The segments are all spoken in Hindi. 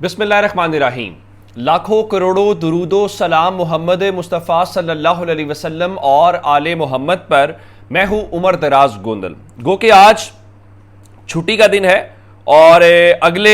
बिस्मिल्लाहिर्रहमानिर्रहीम। लाखों करोड़ों दुरूदो सलाम मोहम्मद मुस्तफ़ा सल्लल्लाहु अलैहि वसल्लम और आले मोहम्मद पर। मैं हूँ उमर दराज गोंदल। गो कि आज छुट्टी का दिन है और अगले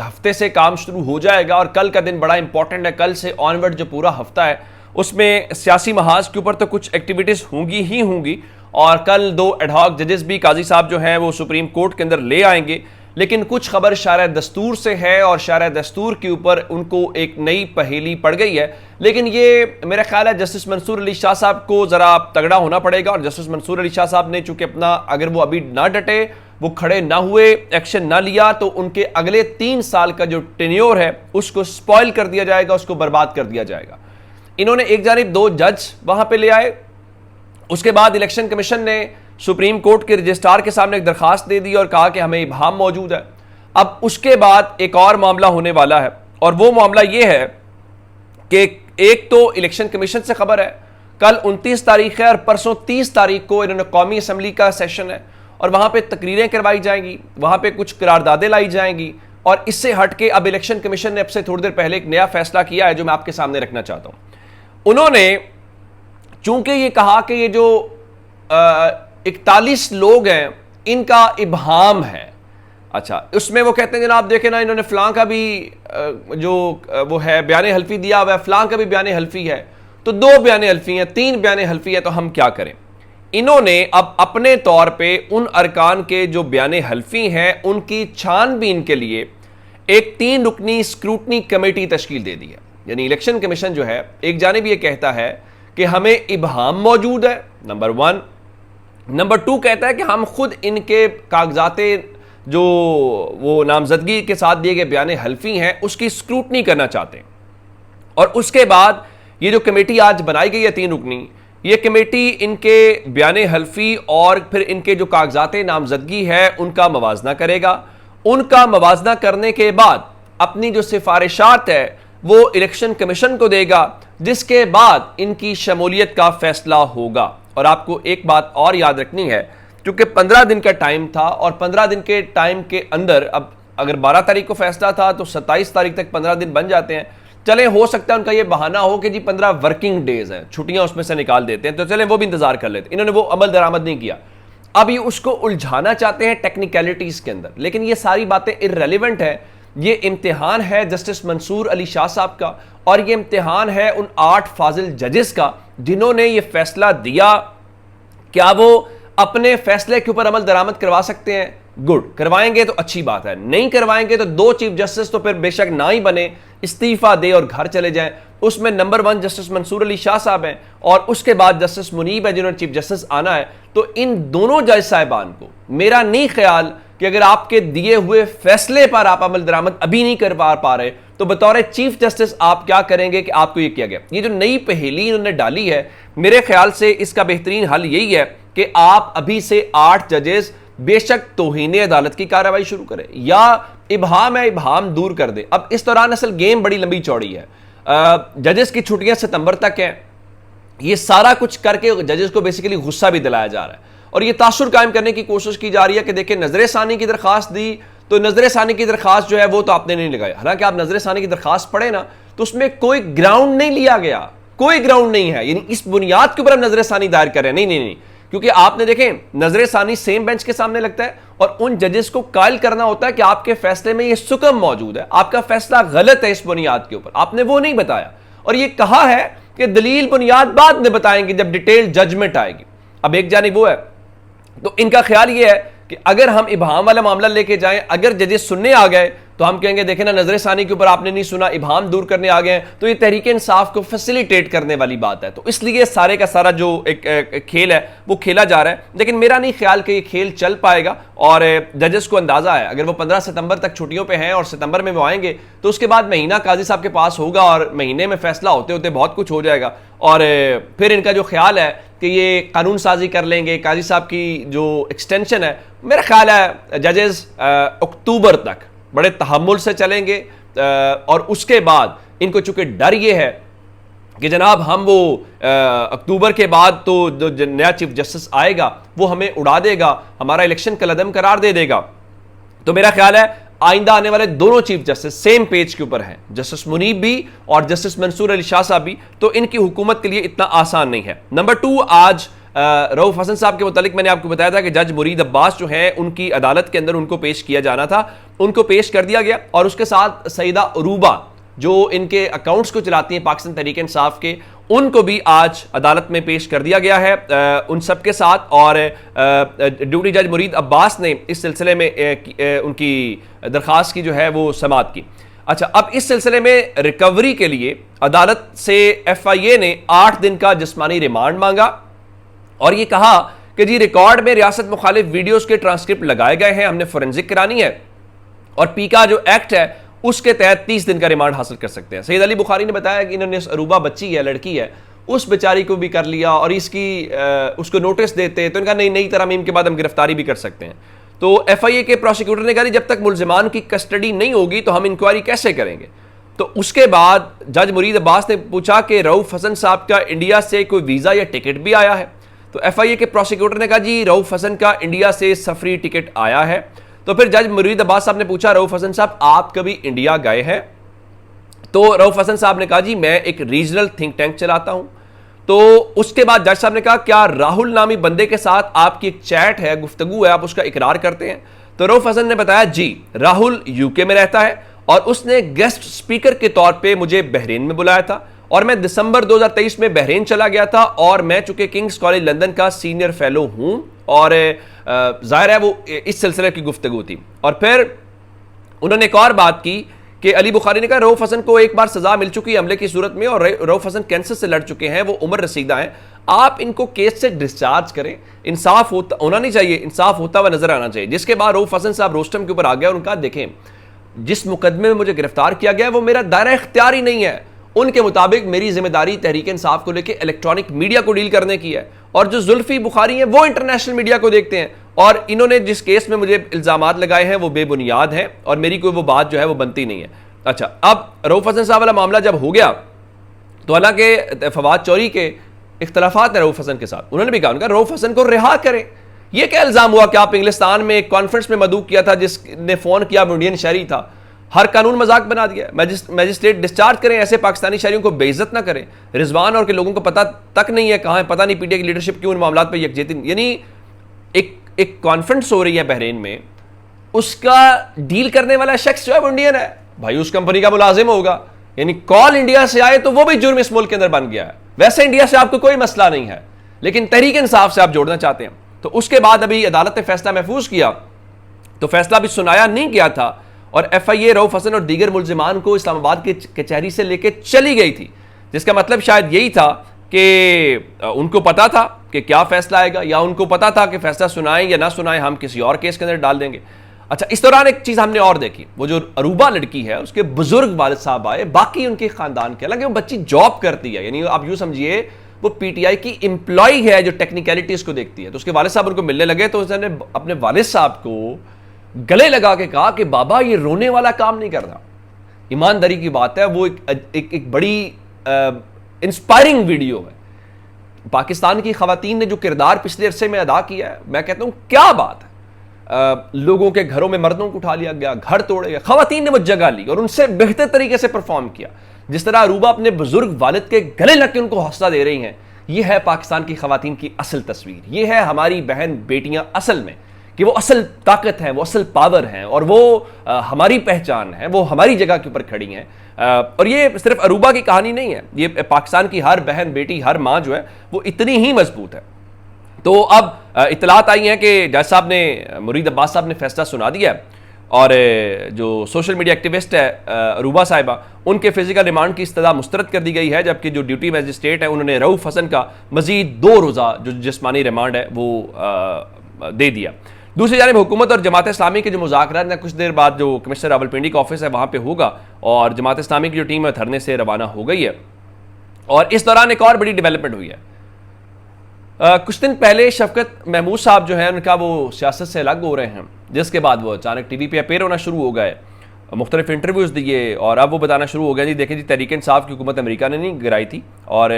हफ्ते से काम शुरू हो जाएगा और कल का दिन बड़ा इंपॉर्टेंट है। कल से ऑनवर्ड जो पूरा हफ्ता है उसमें सियासी महाज के ऊपर तो कुछ एक्टिविटीज़ होंगी ही होंगी और कल दो एडहॉक जजेस भी काजी साहब जो हैं वो सुप्रीम कोर्ट के अंदर ले आएंगे। लेकिन कुछ खबर शारा दस्तूर से है और शारा दस्तूर के ऊपर उनको एक नई पहेली पड़ गई है। लेकिन ये मेरा ख्याल है जस्टिस मंसूर अली शाह साहब को ज़रा तगड़ा होना पड़ेगा और जस्टिस मंसूर अली शाह साहब ने चूंकि अपना अगर वो अभी ना डटे, वो खड़े ना हुए, एक्शन ना लिया तो उनके अगले 3 साल का जो टेन्योर है उसको स्पॉइल कर दिया जाएगा, उसको बर्बाद कर दिया जाएगा। इन्होंने एक जानिब 2 जज वहां पर ले आए, उसके बाद इलेक्शन कमीशन ने सुप्रीम कोर्ट के रजिस्ट्रार के सामने एक दरखास्त दे दी और कहा कि हमें इबाहम मौजूद है। अब उसके बाद एक और मामला होने वाला है और वो मामला ये है कि एक तो इलेक्शन कमीशन से खबर है कल 29 तारीख है और परसों 30 तारीख को इन्होंने कौमी असम्बली का सेशन है और वहां पे तकरीरें करवाई जाएंगी, वहां पे कुछ करारदादें लाई जाएंगी। और इससे हटके अब इलेक्शन कमीशन ने अब से थोड़ी देर पहले एक नया फैसला किया है जो मैं आपके सामने रखना चाहता हूं। उन्होंने चूंकि ये कहा कि ये जो 41 लोग हैं इनका इबहाम है। अच्छा, उसमें वो कहते हैं जनाब देखें ना, इन्होंने फलां का भी जो वो है बयान हल्फी दिया हुआ है, फलां का भी बयान हल्फी है, तो 2 बयान हल्फी हैं, 3 बयान हल्फी है, तो हम क्या करें। इन्होंने अब अपने तौर पे उन अरकान के जो बयान हल्फी हैं उनकी छानबीन के लिए एक 3 रुकनी स्क्रूटनी कमेटी तश्कील दे दी है। यानी इलेक्शन कमीशन जो है एक जानिब ये कहता है कि हमें इबहाम मौजूद है, नंबर 1। नंबर 2 कहता है कि हम खुद इनके कागजाते जो वो नामजदगी के साथ दिए गए बयान हल्फी हैं उसकी स्क्रूटनी करना चाहते हैं। और उसके बाद ये जो कमेटी आज बनाई गई है 3 रुकनी, ये कमेटी इनके बयान हल्फी और फिर इनके जो कागजाते नामजदगी है उनका मवाजना करेगा। उनका मवाजना करने के बाद अपनी जो सिफारिशात है वो इलेक्शन कमीशन को देगा, जिसके बाद इनकी शमूलियत का फैसला होगा। और आपको एक बात और याद रखनी है, क्योंकि 15 दिन का टाइम था और 15 दिन के टाइम के अंदर अब अगर 12 तारीख को फैसला था तो 27 तारीख तक 15 दिन बन जाते हैं। चलें, हो सकता है उनका यह बहाना हो कि जी 15 वर्किंग डेज हैं, छुट्टियां उसमें से निकाल देते हैं, तो चलें वो भी इंतजार कर लेते। इन्होंने वो अमल दरामद नहीं किया। अब ये उसको उलझाना चाहते हैं टेक्निकलिटीज के अंदर, लेकिन ये सारी बातें इररेलेवेंट है। ये इम्तिहान है जस्टिस मंसूर अली शाह साहब का और ये इम्तिहान है उन 8 फाजिल जजेस का जिन्होंने ये फैसला दिया। क्या वो अपने फैसले के ऊपर अमल दरामद करवा सकते हैं? गुड, करवाएंगे तो अच्छी बात है, नहीं करवाएंगे तो 2 चीफ जस्टिस तो फिर बेशक ना ही बने, इस्तीफा दे और घर चले जाएं। उसमें नंबर 1 जस्टिस मंसूर अली शाह साहब हैं और उसके बाद जस्टिस मुनीब है जिन्होंने चीफ जस्टिस आना है। तो इन दोनों जज साहिबान को मेरा नहीं ख्याल कि अगर आपके दिए हुए फैसले पर आप अमल दरामद अभी नहीं कर पा रहे तो बतौर चीफ जस्टिस आप क्या करेंगे कि आपको ये किया गया। ये जो नई पहेली इन्होंने डाली है, मेरे ख्याल से इसका बेहतरीन हल यही है कि आप अभी से 8 जजेस बेशक तौहीन अदालत की कार्रवाई शुरू करें या इबहाम है इबहाम दूर कर दे। अब इस दौरान असल गेम बड़ी लंबी चौड़ी है। जजेस की छुट्टियां सितंबर तक है। ये सारा कुछ करके जजेस को बेसिकली गुस्सा भी दिलाया जा रहा है और ये तासुर कायम करने की कोशिश की जा रही है कि देखिए नजर सानी की दरखास्त दी तो नजर सानी की दरखास्त जो है वो तो आपने नहीं लगाई। हालांकि आप नजर सानी की दरखास्त पढ़े ना तो उसमें कोई ग्राउंड नहीं लिया गया, कोई ग्राउंड नहीं है। यानी इस बुनियाद के ऊपर हम नजर सानी दायर कर रहे हैं, नहीं, क्योंकि आपने देखें नजर सानी सेम बेंच के सामने लगता है और उन जजेस को कायल करना होता है कि आपके फैसले में ये सुकम मौजूद है, आपका फैसला गलत है इस बुनियाद के ऊपर, आपने वो नहीं बताया। और ये कहा है कि दलील बुनियाद बाद में बताएंगे जब डिटेल जजमेंट आएगी। अब एक जानिब वो है तो इनका ख्याल ये है कि अगर हम इबहाम वाला मामला लेके जाएं, अगर जजेस सुनने आ गए तो हम कहेंगे देखें ना नजर सानी के ऊपर आपने नहीं सुना, इबहाम दूर करने आ गए, तो ये तहरीक इंसाफ को फैसिलिटेट करने वाली बात है। तो इसलिए सारे का सारा जो एक खेल है वो खेला जा रहा है। लेकिन मेरा नहीं ख्याल कि ये खेल चल पाएगा और जजेस को अंदाजा है अगर वो 15 सितंबर तक छुट्टियों पे हैं और सितंबर में वो आएंगे तो उसके बाद महीना काजी साहब के पास होगा और महीने में फैसला होते होते बहुत कुछ हो जाएगा। और फिर इनका जो ख्याल है कि ये कानून साजी कर लेंगे, काजी साहब की जो एक्सटेंशन है, मेरा ख्याल है जजेस अक्टूबर तक बड़े तहम्मुल से चलेंगे। और उसके बाद इनको चूंकि डर ये है कि जनाब हम वो अक्टूबर के बाद तो जो नया चीफ जस्टिस आएगा वो हमें उड़ा देगा, हमारा इलेक्शन कलअदम करार दे देगा, तो मेरा ख्याल है आइंदा आने वाले दोनों चीफ जस्टिस सेम पेज के ऊपर हैं, जस्टिस मुनीब भी और जस्टिस मंसूर अली शाह साहब भी, तो इनकी हुकूमत के लिए इतना आसान नहीं है। नंबर 2, आज रऊफ हसन साहब के मुतालिक मैंने आपको बताया था कि जज मुरीद अब्बास जो है उनकी अदालत के अंदर उनको पेश किया जाना था, उनको पेश कर दिया गया, और उसके साथ सईदा अरूबा जो इनके अकाउंट्स को चलाती हैं पाकिस्तान तहरीक इंसाफ के, उनको भी आज अदालत में पेश कर दिया गया है उन सब के साथ। और ड्यूटी जज मुरीद अब्बास ने इस सिलसिले में उनकी दरख्वास्त की जो है वो समाअत की। अच्छा, अब इस सिलसिले में रिकवरी के लिए अदालत से FIA ने 8 दिन का जिस्मानी रिमांड मांगा और ये कहा कि जी रिकॉर्ड में रियासत मुखालिफ वीडियोस के ट्रांसक्रिप्ट लगाए गए हैं, हमने फोरेंसिक करानी है, और पीका जो एक्ट है उसके तहत 30 दिन का रिमांड हासिल कर सकते हैं। सैयद अली बुखारी ने बताया कि इन्होंने अरूबा बच्ची है, लड़की है, उस बेचारी को भी कर लिया और इसकी उसको नोटिस देते तो इनका नई तरमीम के बाद हम गिरफ्तारी भी कर सकते हैं। तो FIA के प्रोसिक्यूटर ने कहा जब तक मुल्जिमान की कस्टडी नहीं होगी तो हम इंक्वायरी कैसे करेंगे। तो उसके बाद जज मुरीद अब्बास ने पूछा कि रऊफ हसन साहब का इंडिया से कोई वीज़ा या टिकट भी आया है। तो FIA के प्रोसिक्यूटर ने कहा जी रऊफ हसन का इंडिया से सफरी टिकट आया है। तो फिर जज मुरीद अब्बास साहब ने पूछा रऊफ हसन साहब आप कभी इंडिया गए हैं? तो रऊफ हसन साहब ने कहा जी मैं एक रीजनल थिंक टैंक चलाता हूं। तो उसके बाद जज साहब ने कहा क्या राहुल नामी बंदे के साथ आपकी एक चैट है, गुफ्तगू है, आप उसका इकरार करते हैं? तो रऊफ हसन ने बताया जी राहुल UK में रहता है और उसने गेस्ट स्पीकर के तौर पे मुझे बहरीन में बुलाया था और मैं दिसंबर 2023 में बहरीन चला गया था और मैं चूंकि किंग्स कॉलेज लंदन का सीनियर फेलो हूं और जाहिर है वो इस सिलसिले की गुफ्तगू थी। और फिर उन्होंने एक और बात की कि अली बुखारी ने कहा रऊफ हसन को एक बार सजा मिल चुकी है हमले की सूरत में और रऊफ हसन कैंसर से लड़ चुके हैं, वो उम्र रसीदा हैं, आप इनको केस से डिस्चार्ज करें, इंसाफ होना नहीं चाहिए, इंसाफ होता हुआ नजर आना चाहिए। जिसके बाद रऊफ हसन साहब रोस्टम के ऊपर आ गया और उनका देखें जिस मुकदमे में मुझे गिरफ्तार किया गया है वो मेरा दायरा इख्तियार ही नहीं है, उनके मुताबिक मेरी जिम्मेदारी तहरीक इंसाफ को लेकर इलेक्ट्रॉनिक मीडिया को डील करने की है और जो जुल्फी बुखारी हैं वो इंटरनेशनल मीडिया को देखते हैं और इन्होंने जिस केस में मुझे इल्जामात लगाए हैं वो बेबुनियाद हैं और मेरी कोई वो बात जो है वो बनती नहीं है। अच्छा, अब रऊफ हसन साहब वाला मामला जब हो गया तो हालांकि फवाद चौधरी के इख्तलाफात हैं रऊफ हसन के साथ, उन्होंने भी कहा उनका रऊफ हसन को रिहा करें। यह क्या इल्जाम हुआ कि आप इंग्लिस्तान में एक कॉन्फ्रेंस में मदऊ किया था जिसने फोन किया वो इंडियन शहरी था, हर कानून मजाक बना दिया, मैजिस्ट्रेट डिस्चार्ज करें, ऐसे पाकिस्तानी शहरियों को बेइज्जत ना करें। रिजवान और के लोगों को पता तक नहीं है कहाँ है, पता नहीं PTI की लीडरशिप क्यों इन मामलों पर यकजहती, यानी एक कॉन्फ्रेंस हो रही है बहरीन में, उसका डील करने वाला शख्स जो है वो इंडियन है, भाई उस कंपनी का मुलाजिम होगा, यानी कॉल इंडिया से आए तो वो भी जुर्म इस मुल्क के अंदर बन गया है। वैसे इंडिया से आपको कोई मसला नहीं है लेकिन तहरीक इंसाफ से आप जोड़ना चाहते हैं। तो उसके बाद अभी अदालत ने फैसला महफूज किया, तो फैसला भी सुनाया नहीं गया था और FIA रऊफ हसन और दीगर मुल्जिमान को इस्लामाबाद के कचहरी से लेकर चली गई थी, जिसका मतलब शायद यही था कि उनको पता था कि क्या फैसला आएगा या उनको पता था कि फैसला सुनाएं या ना सुनाएं हम किसी और केस के अंदर डाल देंगे। अच्छा, इस दौरान एक चीज हमने और देखी, वो जो अरूबा लड़की है उसके बुजुर्ग वालिद साहब आए, बाकी उनके खानदान के, हालांकि वो बच्ची जॉब करती है, यानी आप यूं समझिए वो PTI की एम्प्लॉय है जो टेक्निकलिटीज को देखती है। तो उसके वालिद साहब उनको मिलने लगे तो उसने अपने वालिद साहब को गले लगा के कहा कि बाबा ये रोने वाला काम नहीं करना। ईमानदारी की बात है, वो एक बड़ी इंस्पायरिंग वीडियो है। पाकिस्तान की खवातीन ने जो किरदार पिछले अरसे में अदा किया है, मैं कहता हूं क्या बात है। लोगों के घरों में मर्दों को उठा लिया गया, घर तोड़े गए, खवातीन ने वो जगह ली और उनसे बेहतर तरीके से परफॉर्म किया। जिस तरह अरूबा अपने बुजुर्ग वालिद के गले लग के उनको हौसला दे रही हैं, यह है पाकिस्तान की खवातीन की असल तस्वीर, यह है हमारी बहन बेटियां असल में, कि वो असल ताकत है, वो असल पावर हैं और वो हमारी पहचान है, वो हमारी जगह के ऊपर खड़ी हैं। और ये सिर्फ अरूबा की कहानी नहीं है, ये पाकिस्तान की हर बहन बेटी, हर माँ जो है वो इतनी ही मजबूत है। तो अब इतलात आई हैं कि जज साहब ने, मुरीद अब्बास साहब ने फैसला सुना दिया और जो सोशल मीडिया एक्टिविस्ट है अरूबा साहिबा, उनके फिजिकल रिमांड की इस्तदा मुस्तरद कर दी गई है, जबकि जो ड्यूटी मैजिस्ट्रेट है उन्होंने रऊफ हसन का मजीद 2 रोज़ा जो जिस्मानी रिमांड है वो दे दिया। दूसरी जानिब हुकूमत और जमात इस्लामी के जो मुज़ाकरात हैं, कुछ देर बाद जो कमिश्नर रावलपिंडी का ऑफिस है वहाँ पे होगा और जमात इस्लामी की जो टीम है धरने से रवाना हो गई है। और इस दौरान एक और बड़ी डेवलपमेंट हुई है। कुछ दिन पहले शफकत महमूद साहब जो हैं उनका वो सियासत से अलग हो रहे हैं, जिसके बाद वो अचानक TV पे अपेयर होना शुरू हो गए, मुख्तलिफ इंटरव्यूज़ दिए और अब वो बताना शुरू हो गया जी देखें जी तहरीक इंसाफ की हुकूमत अमेरिका ने नहीं गिराई थी और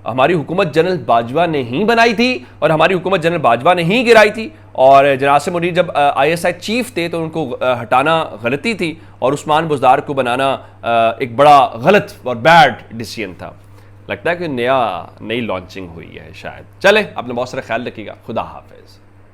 हमारी हुकूमत जनरल बाजवा ने ही बनाई थी और हमारी हुकूमत जनरल बाजवा ने ही गिराई थी और जनाब मुनीर जब ISI चीफ थे तो उनको हटाना गलती थी और उस्मान बुज़दार को बनाना एक बड़ा गलत और बैड डिसीजन था। लगता है कि नई लॉन्चिंग हुई है शायद। चले, अपना बहुत सारा ख्याल रखिएगा। खुदा हाफिज़।